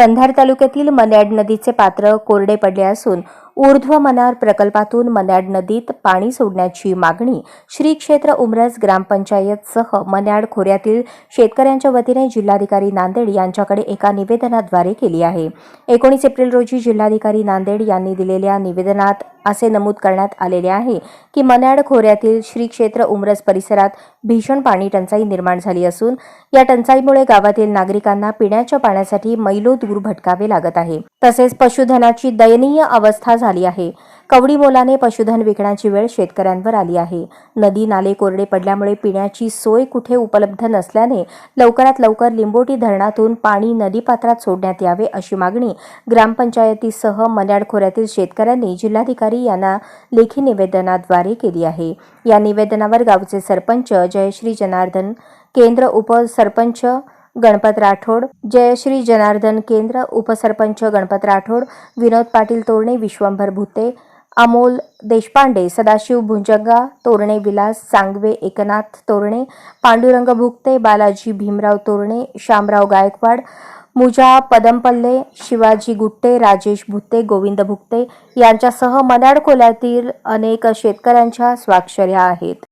कंधार तालुक्यातील मन्याड नदीचे पात्र कोरडे पडले असून ऊर्ध्व मनार प्रकल्पातून मन्याड नदीत पाणी सोडण्याची मागणी श्री क्षेत्र उमरज ग्रामपंचायतसह मन्याड खोऱ्यातील शेतकऱ्यांच्या वतीने जिल्हाधिकारी नांदेड यांच्याकडे एका निवेदनाद्वारे केली आहे। 19 एप्रिल रोजी जिल्हाधिकारी नांदेड यांनी दिलेल्या निवेदनात असे नमूद करण्यात आलेले आहे की मन्याड खोऱ्यातील श्री क्षेत्र उमरज परिसरात भीषण पाणी टंचाई निर्माण झाली असून या टंचाईमुळे गावातील नागरिकांना पिण्याच्या पाण्यासाठी मैलो दूर भटकावे लागत आहे। तसेच पशुधनाची दयनीय अवस्था झाली आहे। कवडी मोलाने पशुधन विकण्याची वेळ शेतकऱ्यांवर आली आहे। नदी नाले कोरडे पडल्यामुळे पिण्याची सोय कुठे उपलब्ध नसल्याने लवकरात लवकर लिंबोटी धरणातून पाणी नदीपात्रात सोडण्यात यावे अशी मागणी ग्रामपंचायतीसह मन्याड खोऱ्यातील शेतकऱ्यांनी जिल्हाधिकारी यांना लेखी निवेदनाद्वारे केली आहे। या निवेदनावर गावचे सरपंच जयश्री जनार्दन केंद्र, उपसरपंच गणपत राठोड, जयश्री जनार्दन केंद्र, उपसरपंच गणपत राठोड, विनोद पाटील तोरणे, विश्वंभर भुते, अमोल देशपांडे, सदाशिव भुजंगा तोरणे, विलास सांगवे, एकनाथ तोरणे, पांडुरंग भुक्ते, बालाजी भीमराव तोरणे, शामराव गायकवाड, मुजा पदमपल्ले, शिवाजी गुट्टे, राजेश भुत्ते, गोविंद भुक्ते यांच्यासह मन्याड खोऱ्यातील अनेक शेतकऱ्यांच्या स्वाक्षऱ्या आहेत।